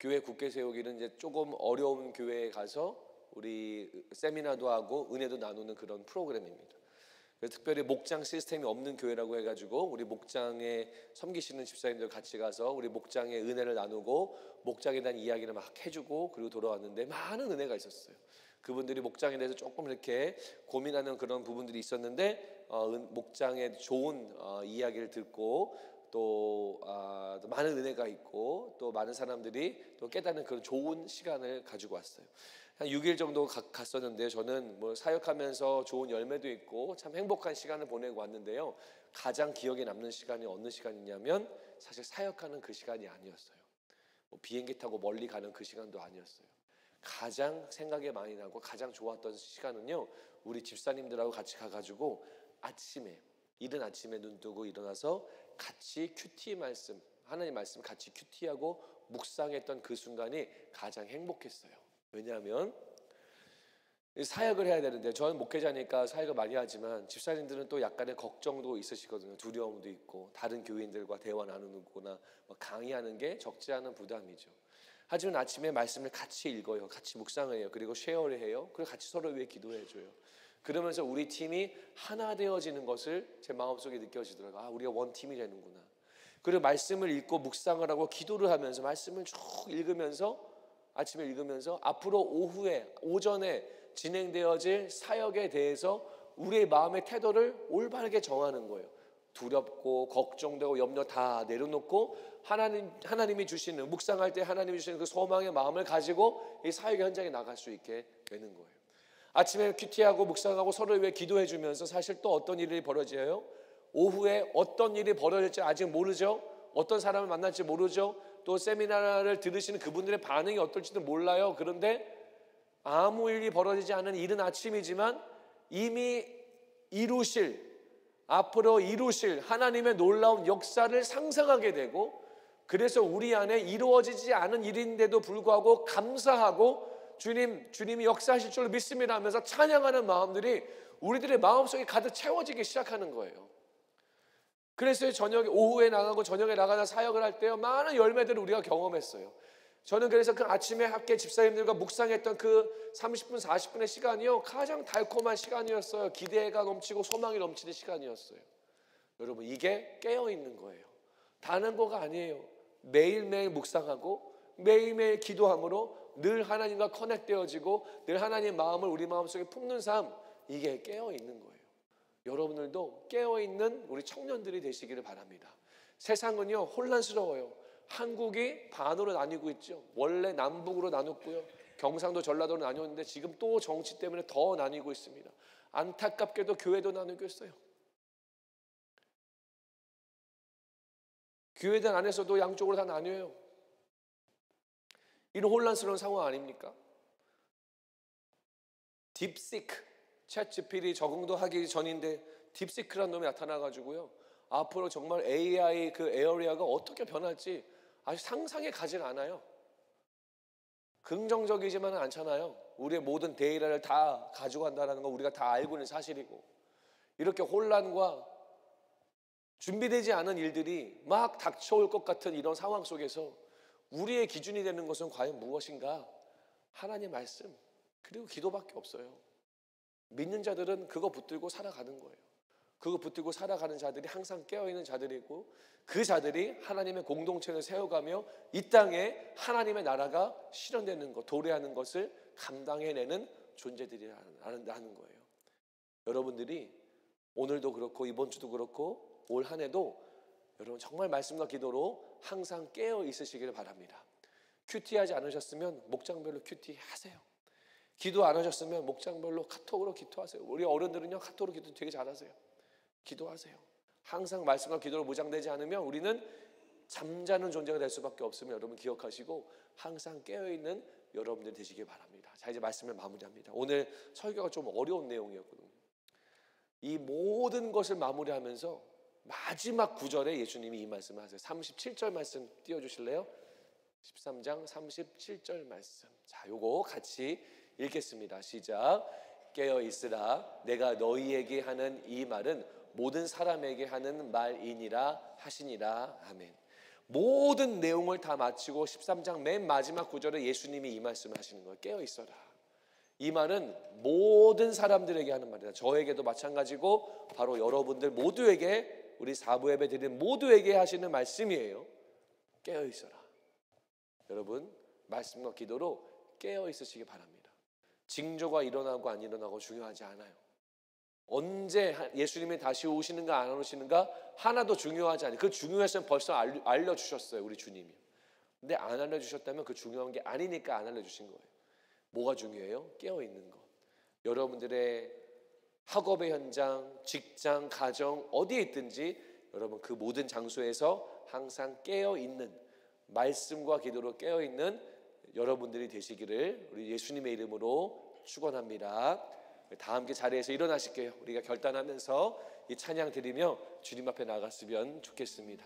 교회 굳게 세우기는 이제 조금 어려운 교회에 가서 우리 세미나도 하고 은혜도 나누는 그런 프로그램입니다. 특별히 목장 시스템이 없는 교회라고 해가지고 우리 목장에 섬기시는 집사님들 같이 가서 우리 목장의 은혜를 나누고 목장에 대한 이야기를 막 해주고 그리고 돌아왔는데 많은 은혜가 있었어요. 그분들이 목장에 대해서 조금 이렇게 고민하는 그런 부분들이 있었는데 목장의 좋은 이야기를 듣고 또 많은 은혜가 있고 또 많은 사람들이 또 깨닫는 그런 좋은 시간을 가지고 왔어요. 한 6일 정도 갔었는데 저는 뭐 사역하면서 좋은 열매도 있고 참 행복한 시간을 보내고 왔는데요. 가장 기억에 남는 시간이 어느 시간이냐면 사실 사역하는 그 시간이 아니었어요. 뭐 비행기 타고 멀리 가는 그 시간도 아니었어요. 가장 생각이 많이 나고 가장 좋았던 시간은요. 우리 집사님들하고 같이 가가지고 아침에 이른 아침에 눈 뜨고 일어나서 같이 큐티 말씀 하나님 말씀 같이 큐티하고 묵상했던 그 순간이 가장 행복했어요. 왜냐하면 사역을 해야 되는데 저는 목회자니까 사역을 많이 하지만 집사님들은 또 약간의 걱정도 있으시거든요. 두려움도 있고 다른 교인들과 대화 나누거나 강의하는 게 적지 않은 부담이죠. 하지만 아침에 말씀을 같이 읽어요. 같이 묵상을 해요. 그리고 쉐어를 해요. 그리고 같이 서로 위해 기도해줘요. 그러면서 우리 팀이 하나 되어지는 것을 제 마음속에 느껴지더라고요. 우리가 원팀이 되는구나. 그리고 말씀을 읽고 묵상을 하고 기도를 하면서 말씀을 쭉 읽으면서 아침에 읽으면서 앞으로 오전에 진행되어질 사역에 대해서 우리의 마음의 태도를 올바르게 정하는 거예요. 두렵고 걱정되고 염려 다 내려놓고 하나님이 주시는 묵상할 때 하나님이 주시는 그 소망의 마음을 가지고 이 사역의 현장에 나갈 수 있게 되는 거예요. 아침에 큐티하고 묵상하고 서로를 위해 기도해 주면서 사실 또 어떤 일이 벌어져요? 오후에 어떤 일이 벌어질지 아직 모르죠. 어떤 사람을 만날지 모르죠. 또 세미나를 들으시는 그분들의 반응이 어떨지도 몰라요. 그런데 아무 일이 벌어지지 않은 이른 아침이지만 이미 앞으로 이루실 하나님의 놀라운 역사를 상상하게 되고 그래서 우리 안에 이루어지지 않은 일인데도 불구하고 감사하고 주님이 역사하실 줄 믿습니다 하면서 찬양하는 마음들이 우리들의 마음속에 가득 채워지기 시작하는 거예요. 그래서 오후에 나가고 저녁에 나가서 사역을 할 때요 많은 열매들을 우리가 경험했어요. 저는 그래서 그 아침에 함께 집사님들과 묵상했던 그 30분 40분의 시간이요 가장 달콤한 시간이었어요. 기대가 넘치고 소망이 넘치는 시간이었어요. 여러분 이게 깨어있는 거예요. 다른 거가 아니에요. 매일매일 묵상하고 매일매일 기도함으로 늘 하나님과 커넥되어지고 늘 하나님의 마음을 우리 마음속에 품는 삶, 이게 깨어있는 거예요. 여러분들도 깨어있는 우리 청년들이 되시기를 바랍니다. 세상은요 혼란스러워요. 한국이 반으로 나뉘고 있죠. 원래 남북으로 나눴고요, 경상도 전라도로 나뉘었는데 지금 또 정치 때문에 더 나뉘고 있습니다. 안타깝게도 교회도 나누고 있어요. 교회들 안에서도 양쪽으로 다 나뉘어요. 이런 혼란스러운 상황 아닙니까? 딥시크, 챗GPT 적응도 하기 전인데 딥시크라는 놈이 나타나가지고요, 앞으로 정말 AI 그 에어리아가 어떻게 변할지 아직 상상에 가질 않아요. 긍정적이지만은 않잖아요. 우리의 모든 데이터를 다 가져간다는 거 우리가 다 알고 있는 사실이고, 이렇게 혼란과 준비되지 않은 일들이 막 닥쳐올 것 같은 이런 상황 속에서 우리의 기준이 되는 것은 과연 무엇인가? 하나님의 말씀 그리고 기도밖에 없어요. 믿는 자들은 그거 붙들고 살아가는 거예요. 그거 붙들고 살아가는 자들이 항상 깨어있는 자들이고, 그 자들이 하나님의 공동체를 세워가며 이 땅에 하나님의 나라가 실현되는 것, 도래하는 것을 감당해내는 존재들이라는 거예요. 여러분들이 오늘도 그렇고 이번 주도 그렇고 올 한 해도 여러분 정말 말씀과 기도로 항상 깨어 있으시기를 바랍니다. 큐티하지 않으셨으면 목장별로 큐티하세요. 기도 안 하셨으면 목장별로 카톡으로 기도하세요. 우리 어른들은요 카톡으로 기도 되게 잘하세요. 기도하세요. 항상 말씀과 기도로 무장되지 않으면 우리는 잠자는 존재가 될 수밖에 없으면 여러분 기억하시고 항상 깨어있는 여러분들 되시길 바랍니다. 자, 이제 말씀을 마무리합니다. 오늘 설교가 좀 어려운 내용이었거든요. 이 모든 것을 마무리하면서 마지막 구절에 예수님이 이 말씀을 하세요. 37절 말씀 띄워주실래요? 13장 37절 말씀. 자, 요거 같이 읽겠습니다. 시작. 깨어 있으라. 내가 너희에게 하는 이 말은 모든 사람에게 하는 말이니라 하시니라. 아멘. 모든 내용을 다 마치고 13장 맨 마지막 구절에 예수님이 이 말씀을 하시는 거예요. 깨어 있어라. 이 말은 모든 사람들에게 하는 말이다. 저에게도 마찬가지고 바로 여러분들 모두에게, 우리 사부 예배 드리는 모두에게 하시는 말씀이에요. 깨어 있어라. 여러분 말씀과 기도로 깨어 있으시기 바랍니다. 징조가 일어나고 안 일어나고 중요하지 않아요. 언제 예수님이 다시 오시는가 안 오시는가 하나도 중요하지 않아요. 그 중요했으면 벌써 알려주셨어요, 우리 주님이. 근데 안 알려주셨다면 그 중요한 게 아니니까 안 알려주신 거예요. 뭐가 중요해요? 깨어있는 것. 여러분들의 학업의 현장, 직장, 가정 어디에 있든지 여러분 그 모든 장소에서 항상 깨어있는, 말씀과 기도로 깨어있는 여러분들이 되시기를 우리 예수님의 이름으로 축원합니다. 다 함께 자리에서 일어나실게요. 우리가 결단하면서 이 찬양 드리며 주님 앞에 나갔으면 좋겠습니다.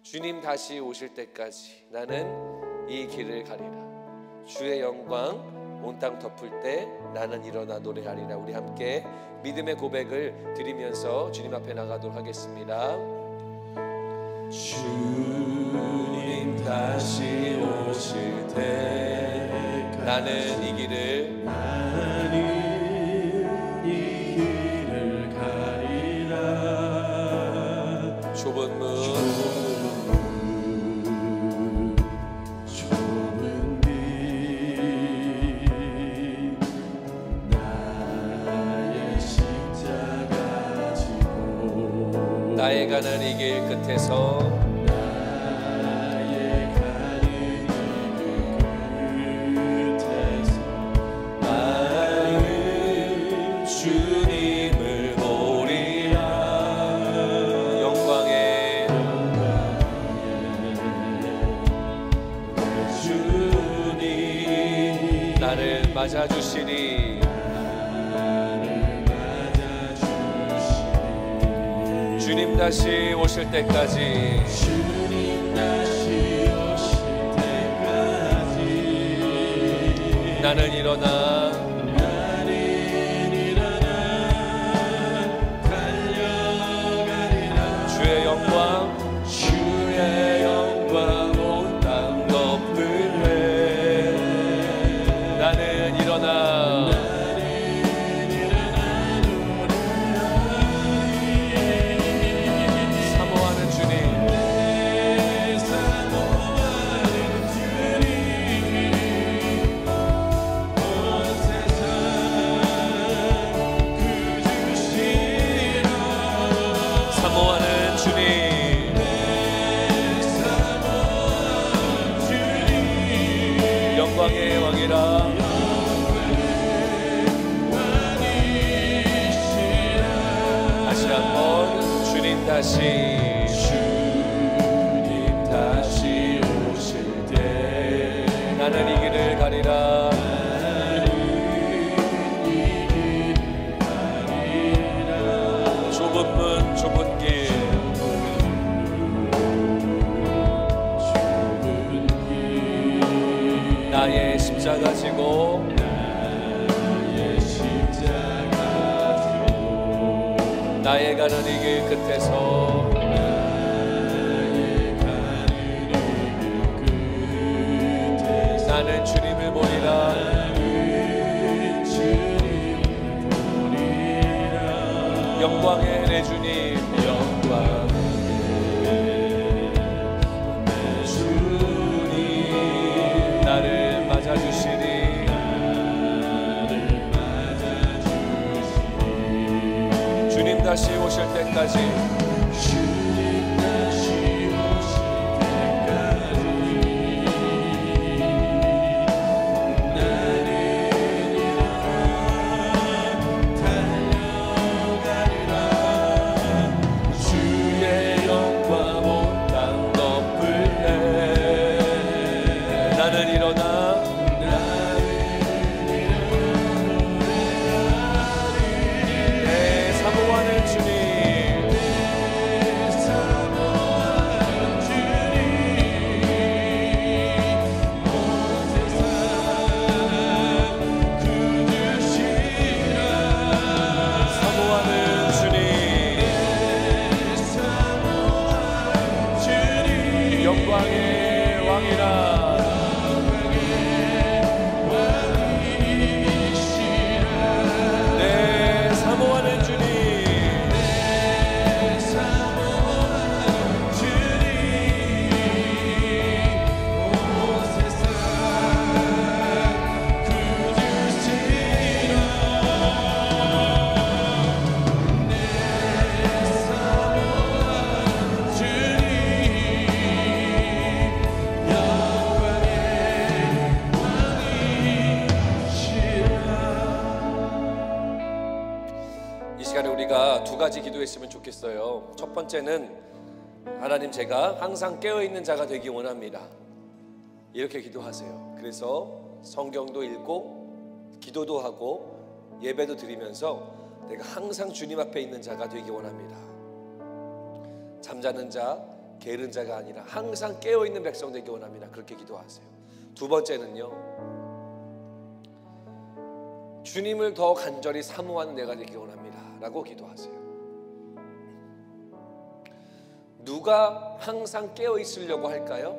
주님 다시 오실 때까지 나는 이 길을 가리라. 주의 영광 온 땅 덮을 때 나는 일어나 노래하리라. 우리 함께 믿음의 고백을 드리면서 주님 앞에 나가도록 하겠습니다. 주님 다시 오실 때 나는 이 길을 가리라. 좁은 문 나의 가는 이 길 끝에서 나는 주님을 보리라. 영광의 주님 나를 맞아주시리. 주님 다시 오실 때까지 주님 다시 오실 때까지 나는 일어나 달려가리라. 주의 영광 온 땅 덮을 때 나는 일어나 주님 사모하는 주님, 영광의 왕이라. 다시 한번 주님 다시 오실 때 나는 이 길을 가리라. 좁은 문 좁은 길, 나의 십자가 지고 나의 가는 이 길 끝에서 나는 주님을 보리라. 영광의 내 주님, 영광의 내 주님, 나를 맞아주시니 주님 다시 오실 때까지, 주님 다시 오실 때까지 나는 달려가리라. 주의 영광 온 땅 덮을 때 나는 일어나 사모하는 주님, 영광의 왕이라. 네, 사모하는 주님, 우리가 두 가지 기도했으면 좋겠어요. 첫 번째는 하나님, 제가 항상 깨어있는 자가 되기 원합니다. 이렇게 기도하세요. 그래서 성경도 읽고 기도도 하고 예배도 드리면서 내가 항상 주님 앞에 있는 자가 되기 원합니다. 잠자는 자, 게으른 자가 아니라 항상 깨어있는 백성 되기 원합니다. 그렇게 기도하세요. 두 번째는요, 주님을 더 간절히 사모하는 내가 되기 원합니다 라고 기도하세요. 누가 항상 깨어 있으려고 할까요?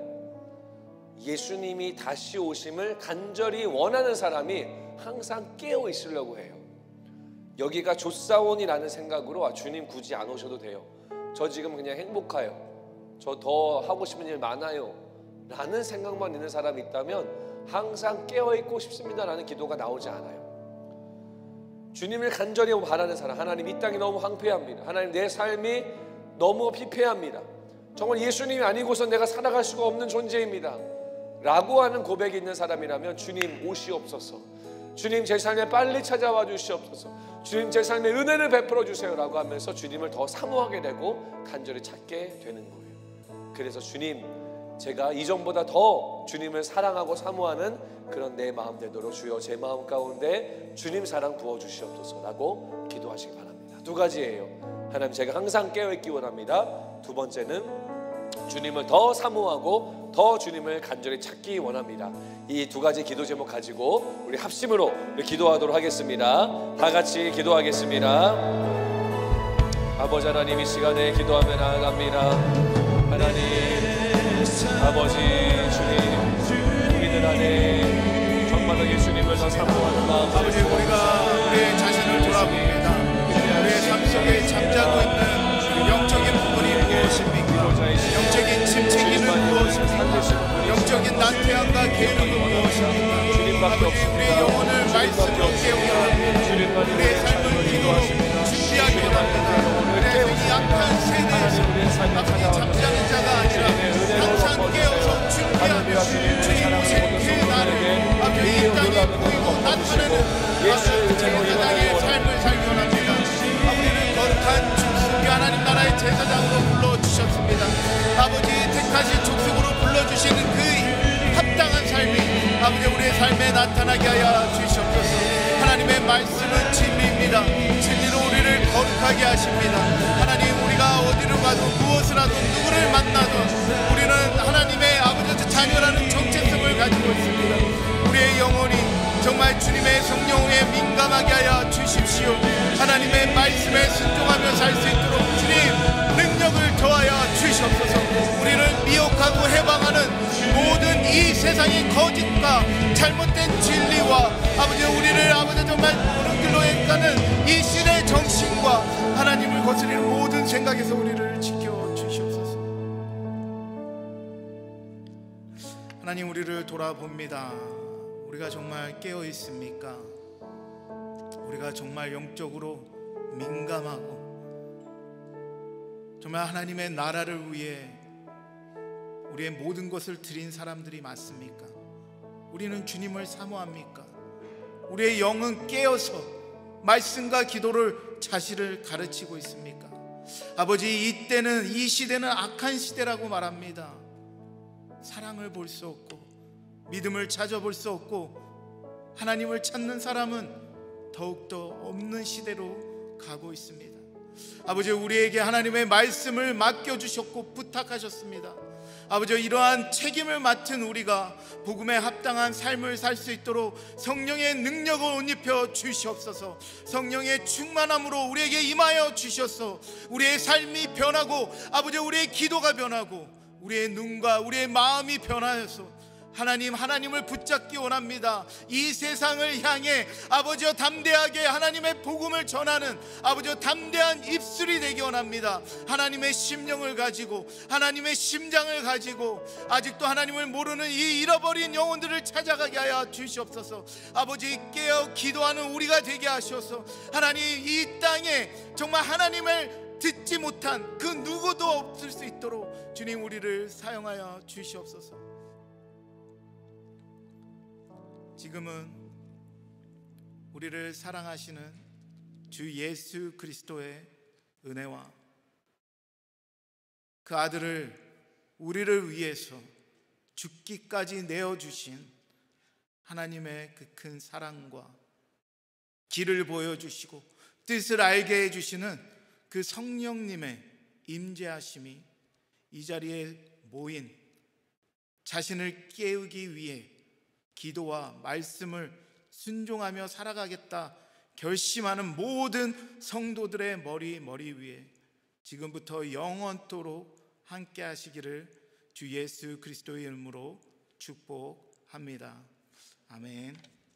예수님이 다시 오심을 간절히 원하는 사람이 항상 깨어 있으려고 해요. 여기가 조사원이라는 생각으로 주님 굳이 안 오셔도 돼요, 저 지금 그냥 행복해요, 저 더 하고 싶은 일 많아요 라는 생각만 있는 사람이 있다면 항상 깨어 있고 싶습니다 라는 기도가 나오지 않아요. 주님을 간절히 바라는 사람, 하나님 이 땅이 너무 황폐합니다, 하나님 내 삶이 너무 피폐합니다, 정말 예수님이 아니고서 내가 살아갈 수가 없는 존재입니다 라고 하는 고백이 있는 사람이라면 주님 오시옵소서, 주님 제 삶에 빨리 찾아와 주시옵소서, 주님 제 삶에 은혜를 베풀어 주세요 라고 하면서 주님을 더 사모하게 되고 간절히 찾게 되는 거예요. 그래서 주님, 제가 이전보다 더 주님을 사랑하고 사모하는 그런 내 마음 되도록 주여 제 마음 가운데 주님 사랑 부어주시옵소서 라고 기도하시기 바랍니다. 두 가지예요. 하나님, 제가 항상 깨어있기 원합니다. 두 번째는 주님을 더 사모하고 더 주님을 간절히 찾기 원합니다. 이 두 가지 기도 제목 가지고 우리 합심으로 기도하도록 하겠습니다. 다 같이 기도하겠습니다. 아버지 하나님, 이 시간에 기도하며 나아갑니다. 하나님 아버지, 주님, 우리들 안에 정말로 예수님을 더 사모하는 마음, 아버지, 우리가 우리의 자신을 돌아봅니다. 우리의 삶 속에 잠자고 있는 영적인 부분이 무엇입니까? 영적인 침체기는 무엇입니까? 영적인 나태함과 게으름은 무엇입니까? 주님밖에 없습니다. 우리의 영혼을 말씀으로 깨우며 우리의 삶을 준비하기 원합니다. 그래서 이 악한 세대에서 아버지 잠자는 자가 아니라 항상 깨어서 준비하며 주님 오실 그 날을 아버지 이 땅에 보이고 나타내는 제사장의 삶을 살기 원합니다. 아버지는 거룩한 족속이 하나님 나라의 제사장으로 불러주셨습니다. 아버지 택하신 족속으로 불러주시는 그 합당한 삶이 아버지 우리의 삶에 나타나게 하여 주시옵소서. 하나님의 말씀은 진리입니다. 진리로 우리를 거룩하게 하십니다. 하나님 우리가 어디로 가도 무엇을 하도 누구를 만나도 우리는 하나님의 아버지 자녀라는 정체성을 가지고 있습니다. 우리의 영혼이 정말 주님의 성령에 민감하게 하여 주십시오. 하나님의 말씀에 순종하며 살 수 있도록 주님 능력을 더하여 주시옵소서. 우리를 미혹하고 해방하는 모든 이 세상의 거짓과 잘못된 진리와 아버지 우리를 아버지 정말 옳은 길로 행하는 이 신의 정신과 하나님을 거스리는 모든 생각에서 우리를 지켜 주시옵소서. 하나님 우리를 돌아봅니다. 우리가 정말 깨어 있습니까? 우리가 정말 영적으로 민감하고 정말 하나님의 나라를 위해 우리의 모든 것을 드린 사람들이 맞습니까? 우리는 주님을 사모합니까? 우리의 영은 깨어서 말씀과 기도를 자신을 가르치고 있습니까? 아버지 이때는 이 시대는 악한 시대라고 말합니다. 사랑을 볼 수 없고 믿음을 찾아볼 수 없고 하나님을 찾는 사람은 더욱더 없는 시대로 가고 있습니다. 아버지 우리에게 하나님의 말씀을 맡겨주셨고 부탁하셨습니다. 아버지 이러한 책임을 맡은 우리가 복음에 합당한 삶을 살 수 있도록 성령의 능력을 옷 입혀 주시옵소서. 성령의 충만함으로 우리에게 임하여 주셔서 우리의 삶이 변하고 아버지 우리의 기도가 변하고 우리의 눈과 우리의 마음이 변하여서 하나님을 붙잡기 원합니다. 이 세상을 향해 아버지여 담대하게 하나님의 복음을 전하는 아버지여 담대한 입술이 되기 원합니다. 하나님의 심령을 가지고 하나님의 심장을 가지고 아직도 하나님을 모르는 이 잃어버린 영혼들을 찾아가게 하여 주시옵소서. 아버지 깨어 기도하는 우리가 되게 하셔서 하나님 이 땅에 정말 하나님을 듣지 못한 그 누구도 없을 수 있도록 주님 우리를 사용하여 주시옵소서. 지금은 우리를 사랑하시는 주 예수 그리스도의 은혜와 그 아들을 우리를 위해서 죽기까지 내어주신 하나님의 그 큰 사랑과 길을 보여주시고 뜻을 알게 해주시는 그 성령님의 임재하심이 이 자리에 모인 자신을 깨우기 위해 기도와 말씀을 순종하며 살아가겠다 결심하는 모든 성도들의 머리 위에 지금부터 영원토록 함께 하시기를 주 예수 그리스도의 이름으로 축복합니다. 아멘.